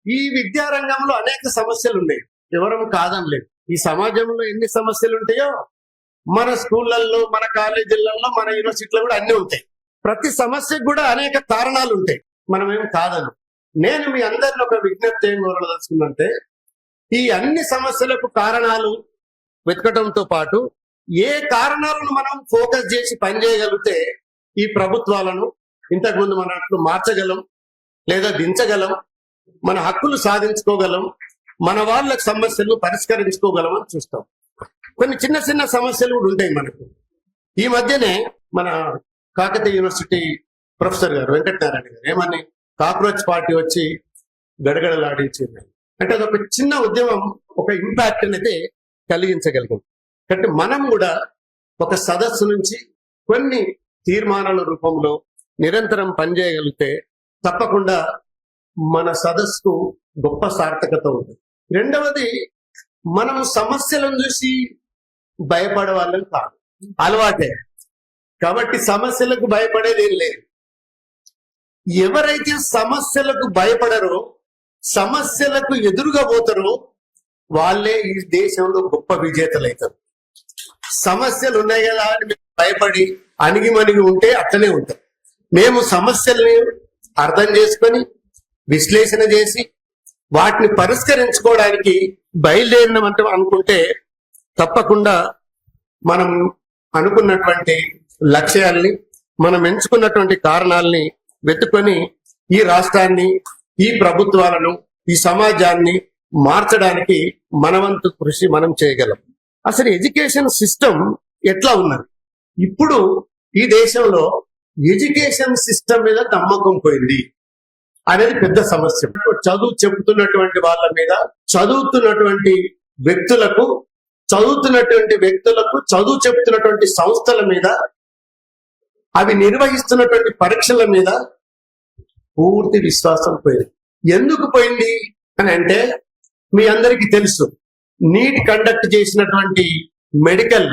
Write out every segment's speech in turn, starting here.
ఈ విద్యారంగంలో అనేక సమస్యలు ఉన్నాయి, ఎవరం కాదనలేదు. ఈ సమాజంలో ఎన్ని సమస్యలు ఉంటాయో మన స్కూళ్ళల్లో, మన కాలేజీలలో, మన యూనివర్సిటీలో కూడా అన్ని ఉంటాయి. ప్రతి సమస్యకు కూడా అనేక కారణాలు ఉంటాయి, మనమేం కాదను. నేను మీ అందరిని ఒక విజ్ఞప్తి ఏం కోరదలుచుకున్నంటే, ఈ అన్ని సమస్యలకు కారణాలు వెతకడంతో పాటు ఏ కారణాలను మనం ఫోకస్ చేసి పనిచేయగలిగితే ఈ ప్రభుత్వాలను ఇంతకుముందు మనట్లు మార్చగలం, లేదా దించగలం, మన హక్కులు సాధించుకోగలం, మన వాళ్ళ సమస్యలు పరిష్కరించుకోగలం అని చూస్తాం. కొన్ని చిన్న చిన్న సమస్యలు కూడా ఉంటాయి మనకు. ఈ మధ్యనే మన కాకతీయ యూనివర్సిటీ ప్రొఫెసర్ గారు వెంకటనారాయణ గారు ఏమని, కాక్రోచ్ పార్టీ వచ్చి గడగడలాడించింది అంటే అదొక చిన్న ఉద్యమం ఒక ఇంపాక్ట్ అనేది కలిగించగలిగింది. కాబట్టి మనం కూడా ఒక సదస్సు నుంచి కొన్ని తీర్మానాల రూపంలో నిరంతరం పనిచేయగలిగితే తప్పకుండా మన సదస్సుకు గొప్ప సార్థకత ఉంటుంది. రెండవది, మనం సమస్యలను చూసి భయపడే వాళ్ళని కాదు, అలవాటే. కాబట్టి సమస్యలకు భయపడేది ఏం లేదు. ఎవరైతే సమస్యలకు భయపడరో, సమస్యలకు ఎదురుగా పోతారో వాళ్ళే ఈ దేశంలో గొప్ప విజేతలు అవుతారు. సమస్యలు ఉన్నాయి కదా అని మేము భయపడి అణిగిమణిగి ఉంటే అట్లనే ఉంటాం. మేము సమస్యల్ని అర్థం చేసుకొని విశ్లేషణ చేసి వాటిని పరిష్కరించుకోవడానికి బయలుదేరినామంటే అనుకుంటే తప్పకుండా మనం అనుకున్నటువంటి లక్ష్యాల్ని, మనం ఎంచుకున్నటువంటి కారణాలని వెతుకొని ఈ రాష్ట్రాన్ని, ఈ ప్రభుత్వాలను, ఈ సమాజాన్ని మార్చడానికి మనవంతు కృషి మనం చేయగలం. అసలు ఎడ్యుకేషన్ సిస్టమ్ ఎట్లా ఉన్నది? ఇప్పుడు ఈ దేశంలో ఎడ్యుకేషన్ సిస్టమ్ మీద నమ్మకం పోయింది అనేది పెద్ద సమస్య. చదువు చెబుతున్నటువంటి వాళ్ళ మీద, చదువుతున్నటువంటి వ్యక్తులకు, చదువు చెబుతున్నటువంటి సంస్థల మీద, అవి నిర్వహిస్తున్నటువంటి పరీక్షల మీద పూర్తి విశ్వాసం పోయింది. ఎందుకు పోయింది అని అంటే, మీ అందరికీ తెలుసు, నీట్ కండక్ట్ చేసినటువంటి మెడికల్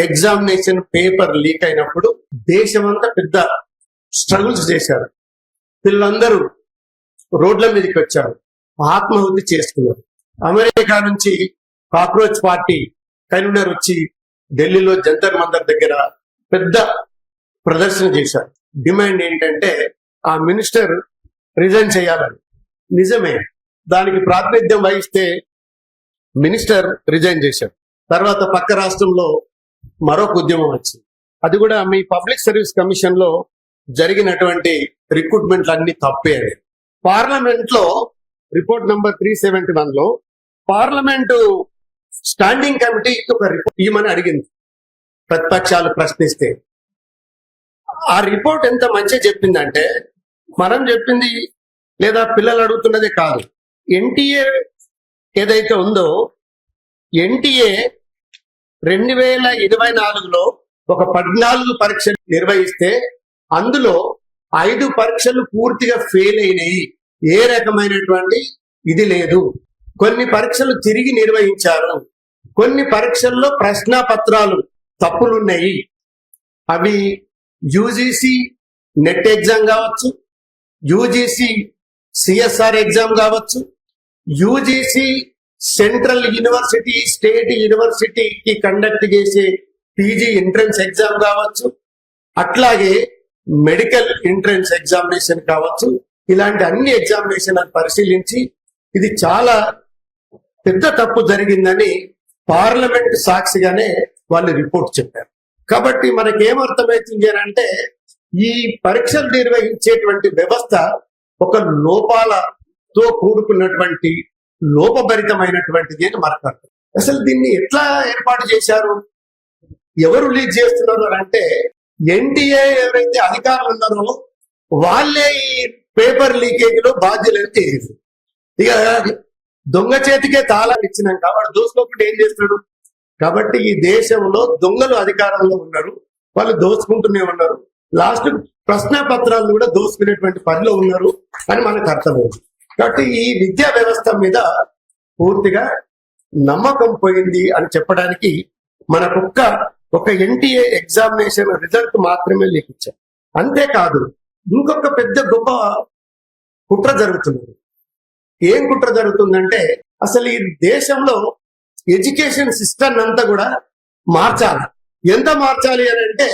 ఎగ్జామినేషన్ పేపర్ లీక్ అయినప్పుడు దేశమంతా పెద్ద స్ట్రగుల్స్ చేశారు. పిల్లలందరూ రోడ్ల మీదకి వచ్చారు, ఆత్మాహుతి చేసుకున్నారు. అమెరికా నుంచి కాక్రోచ్ పార్టీ కన్వీనర్ వచ్చి ఢిల్లీలో జంతర్ మంతర్ దగ్గర పెద్ద ప్రదర్శన చేశారు. డిమాండ్ ఏంటంటే ఆ మినిస్టర్ రిజైన్ చేయాలని. నిజమే, దానికి ప్రాతినిధ్యం వహిస్తే మినిస్టర్ రిజైన్ చేశారు. తర్వాత పక్క రాష్ట్రంలో మరొక ఉద్యమం వచ్చింది. అది కూడా మీ పబ్లిక్ సర్వీస్ కమిషన్ లో జరిగినటువంటి రిక్రూట్మెంట్లు అన్ని తప్పే. పార్లమెంట్ లో రిపోర్ట్ నంబర్ 371 లో పార్లమెంటు స్టాండింగ్ కమిటీకి ఒక రిపోర్ట్ ఇవ్వమని అడిగింది ప్రతిపక్షాలు ప్రశ్నిస్తే. ఆ రిపోర్ట్ ఎంత మంచిగా చెప్పిందంటే, మనం చెప్పింది లేదా పిల్లలు అడుగుతున్నదే కాదు, ఎన్టీఏ ఏదైతే ఉందో, ఎన్టీఏ 2024లో ఒక 14 పరీక్షలు నిర్వహిస్తే అందులో 5 పరీక్షలు పూర్తిగా ఫెయిల్ అయినాయి. ఏ రకమైనటువంటి ఇది లేదు. కొన్ని పరీక్షలు తిరిగి నిర్వహించారు. కొన్ని పరీక్షల్లో ప్రశ్నాపత్రాలు తప్పులున్నాయి. అవి యూజీసీ నెట్ ఎగ్జామ్ కావచ్చు, యూజీసీ సిఎస్ఆర్ ఎగ్జామ్ కావచ్చు, యూజీసీ సెంట్రల్ యూనివర్సిటీ, స్టేట్ యూనివర్సిటీకి కండక్ట్ చేసే పీజీ ఎంట్రన్స్ ఎగ్జామ్ కావచ్చు, అట్లాగే మెడికల్ ఎంట్రన్స్ ఎగ్జామినేషన్ కావచ్చు. ఇలాంటి అన్ని ఎగ్జామినేషన్ పరిశీలించి ఇది చాలా పెద్ద తప్పు జరిగిందని పార్లమెంట్ సాక్షిగానే వాళ్ళు రిపోర్ట్ చెప్పారు. కాబట్టి మనకేమర్థమవుతుంది అని అంటే, ఈ పరీక్షలు నిర్వహించేటువంటి వ్యవస్థ ఒక లోపాలతో కూడుకున్నటువంటి లోపభరితమైనటువంటిది అని మనకు అర్థం. అసలు దీన్ని ఎట్లా ఏర్పాటు చేశారు, ఎవరు లీక్ చేస్తున్నారు అని అంటే, ఎన్టీఏ ఎవరైతే అధికారులు ఉన్నారో వాళ్ళే ఈ పేపర్ లీకేజ్ లో బాధ్యులని చేసి, ఇక దొంగ చేతికే తాళాలు ఇచ్చినాక వాడు దోసుకోకుండా ఏం చేస్తాడు? కాబట్టి ఈ దేశంలో దొంగలు అధికారంలో ఉన్నారు, వాళ్ళు దోచుకుంటూనే ఉన్నారు. లాస్ట్ ప్రశ్నాపత్రాలను కూడా దోచుకునేటువంటి పనిలో ఉన్నారు అని మనకు అర్థమైంది. కాబట్టి ఈ విద్యా వ్యవస్థ మీద పూర్తిగా నమ్మకం పోయింది అని చెప్పడానికి మనకు ఒక ఎన్టీఏ ఎగ్జామినేషన్ రిజల్ట్ మాత్రమే లేకిచ్చారు. అంతేకాదు, ఇంకొక పెద్ద గొప్ప కుట్ర జరుగుతున్నది. ఏం కుట్ర జరుగుతుందంటే అసలు ఈ దేశంలో ఎడ్యుకేషన్ సిస్టమ్ అంతా కూడా మార్చాలి. ఎంత మార్చాలి అని అంటే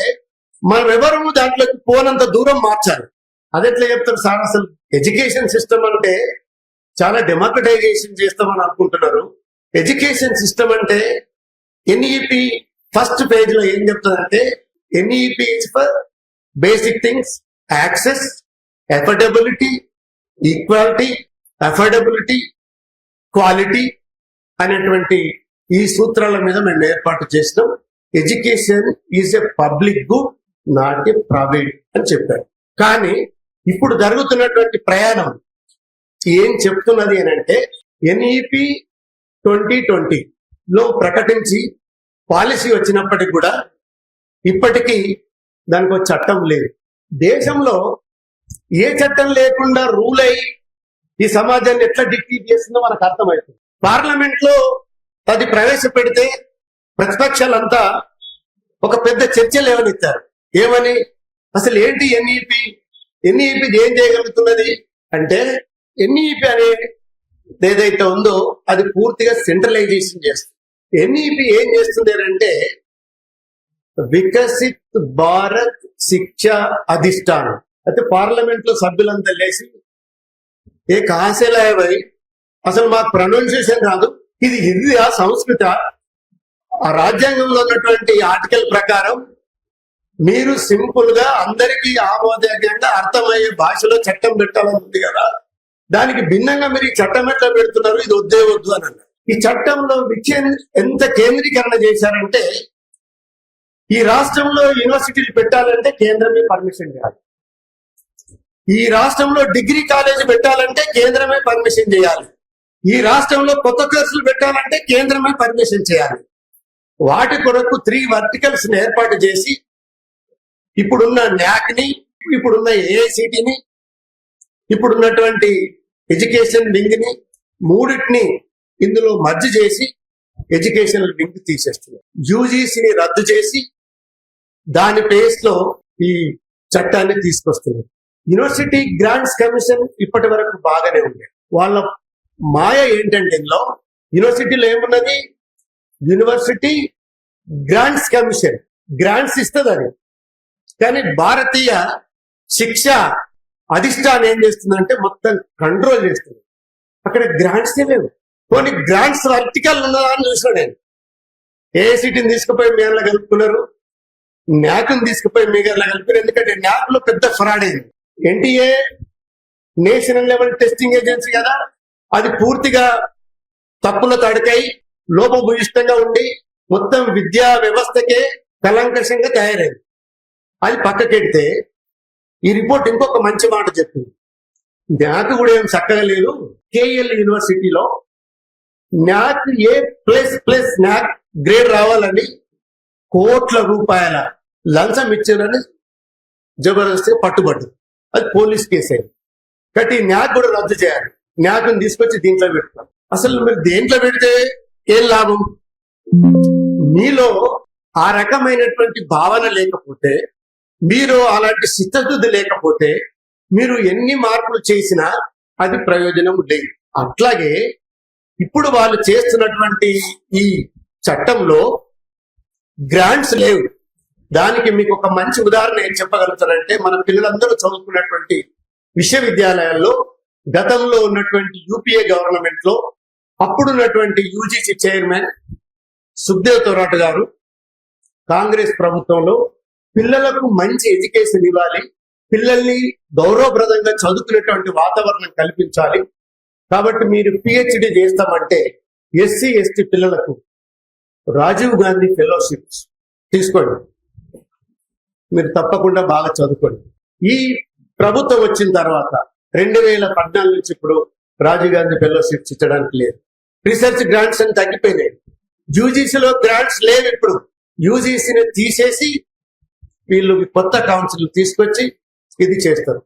మనం ఎవరు దాంట్లోకి పోనంత దూరం మార్చాలి. అది ఎట్లా చెప్తారు సార్? అసలు ఎడ్యుకేషన్ సిస్టమ్ అంటే చాలా డెమోక్రటైజేషన్ చేస్తామని అనుకుంటున్నారు. ఎడ్యుకేషన్ సిస్టమ్ అంటే ఎన్ఈపి ఫస్ట్ పేజ్ లో ఏం చెప్తుందంటే NEP is for basic things, access, affordability, equality, affordability, quality అనేటువంటి ఈ సూత్రాల మీద మేము ఏర్పాటు చేసినాం. Education is a public good, not a private అని చెప్పారు. కానీ ఇప్పుడు జరుగుతున్నటువంటి ప్రయాణం ఏం చెప్తున్నది అని అంటే ఎన్ఈపి 2020లో ప్రకటించి పాలసీ వచ్చినప్పటికి కూడా ఇప్పటికీ దానికి ఒక చట్టం లేదు. దేశంలో ఏ చట్టం లేకుండా రూల్ అయి ఈ సమాజాన్ని ఎట్లా డిక్టేట్ చేస్తుందో మనకు అర్థమవుతుంది. పార్లమెంట్ లో అది ప్రవేశపెడితే ప్రతిపక్షాలంతా ఒక పెద్ద చర్చలు లేవనెత్తారు. ఏమని? అసలు ఏంటి ఎన్ఈపి? ఎన్ఈపి ఏం చేయగలుగుతున్నది అంటే ఎన్ఈపి అనే ఏదైతే ఉందో అది పూర్తిగా సెంట్రలైజేషన్ చేస్తుంది. ఎన్ఈపి ఏం చేస్తుంది అంటే వికసిత్ భారత్ శిక్ష అధిష్టానం. అయితే పార్లమెంట్ లో సభ్యులంతా లేచి ఏ కాసేలాయ్ అసలు మాకు ప్రొనౌన్సియేషన్ రాదు, ఇది హిందీ సంస్కృత, ఆ రాజ్యాంగంలో ఉన్నటువంటి ఆర్టికల్ ప్రకారం మీరు సింపుల్ గా అందరికీ ఆమోదయోగ్యంగా అర్థమయ్యే భాషలో చట్టం పెట్టాలని ఉంది కదా, దానికి భిన్నంగా మీరు ఈ చట్టం ఎట్లా పెడుతున్నారు, ఇది వద్దే వద్దు అని అన్నారు. ఈ చట్టంలో ఎంత కేంద్రీకరణ చేశారంటే ఈ రాష్ట్రంలో యూనివర్సిటీలు పెట్టాలంటే కేంద్రమే పర్మిషన్ చేయాలి, ఈ రాష్ట్రంలో డిగ్రీ కాలేజీ పెట్టాలంటే కేంద్రమే పర్మిషన్ చేయాలి, ఈ రాష్ట్రంలో కొత్త కోర్సులు పెట్టాలంటే కేంద్రమే పర్మిషన్ చేయాలి. వాటి కొరకు 3 వర్టికల్స్ ఏర్పాటు చేసి ఇప్పుడున్న న్యాక్ని, ఇప్పుడున్న ఏఐసిటిని, ఇప్పుడున్నటువంటి ఎడ్యుకేషన్ వింగ్ ని మూడింటిని ఇందులో మర్జ్ చేసి ఎడ్యుకేషన్ వింగ్ తీసేస్తున్నారు. యూజీసీని రద్దు చేసి దాని ప్లేస్ లో ఈ చట్టాన్ని తీసుకొస్తున్నారు. యూనివర్సిటీ గ్రాంట్స్ కమిషన్ ఇప్పటి వరకు బాగానే ఉంది. వాళ్ళ మాయ ఏంటంటే ఇందులో యూనివర్సిటీలో ఏమున్నది, యూనివర్సిటీ గ్రాంట్స్ కమిషన్ గ్రాంట్స్ ఇస్తుంది అది, కానీ భారతీయ శిక్ష అధిష్టానం ఏం చేస్తుందంటే మొత్తం కంట్రోల్ చేస్తుంది. అక్కడ గ్రాంట్స్ లేవు. కొన్ని గ్రాంట్స్ వర్టికల్ ఉన్నదా అని చూసిన నేను. ఏఐసిటీని తీసుకుపోయి మేరలో కలుపుకున్నారు, న్యాక్ని తీసుకుపోయి మేఘర్లో కలిపారు. ఎందుకంటే న్యాక్ లో పెద్ద ఫ్రాడ్ అయింది. NTA national level testing agency కదా, అది పూర్తిగా తప్పుల తడకై లోపభూయిష్టంగా ఉండి మొత్తం విద్యా వ్యవస్థకే కలంకషంగా తయారైంది. అది పక్కకెడితే ఈ రిపోర్ట్ ఇంకొక మంచి మాట చెప్పింది. న్యాక్ కూడా ఏం చక్కగా లేదు. కేఎల్ యూనివర్సిటీలో న్యాక్ ఏ++ న్యాక్ గ్రేడ్ రావాలని కోట్ల రూపాయల లంచం ఇచ్చారని జబర్దస్తిగా పట్టుబడ్డది. అది పోలీస్ కేసు అయింది. కాబట్టి న్యాక్ కూడా రద్దు చేయాలి. న్యాక్ని తీసుకొచ్చి దీంట్లో పెడతాం. అసలు మీరు దేంట్లో పెడితే ఏం లాభం? మీలో ఆ రకమైనటువంటి భావన లేకపోతే, మీరు అలాంటి చిత్తశుద్ధి లేకపోతే మీరు ఎన్ని మార్పులు చేసినా అది ప్రయోజనం లేదు. అట్లాగే ఇప్పుడు వాళ్ళు చేస్తున్నటువంటి ఈ చట్టంలో గ్రాంట్స్ లేవు. దానికి మీకు ఒక మంచి ఉదాహరణ ఏం చెప్పగలుగుతారంటే, మన పిల్లలందరూ చదువుకున్నటువంటి విశ్వవిద్యాలయాల్లో గతంలో ఉన్నటువంటి యూపీఏ గవర్నమెంట్ లో అప్పుడున్నటువంటి యూజీసీ చైర్మన్ సుఖ్దేవ్ తొరాట్ గారు కాంగ్రెస్ ప్రభుత్వంలో పిల్లలకు మంచి ఎడ్యుకేషన్ ఇవ్వాలి, పిల్లల్ని గౌరవప్రదంగా చదువుకునేటువంటి వాతావరణం కల్పించాలి, కాబట్టి మీరు పిహెచ్డి చేస్తామంటే ఎస్సీ ఎస్టీ పిల్లలకు రాజీవ్ గాంధీ ఫెలోషిప్స్ తీసుకోండి, మీరు తప్పకుండా బాగా చదువుకోండి. ఈ ప్రభుత్వం వచ్చిన తర్వాత 2014 నుంచి ఇప్పుడు రాజీవ్ గాంధీ ఫెలోషిప్స్ ఇచ్చడానికి లేదు. రీసెర్చ్ గ్రాంట్స్ అని తగ్గిపోయినాయి. యూజీసీలో గ్రాంట్స్ లేవు. ఇప్పుడు యూజీసీని తీసేసి వీళ్ళు కొత్త కౌన్సిల్ తీసుకొచ్చి ఇది చేస్తారు.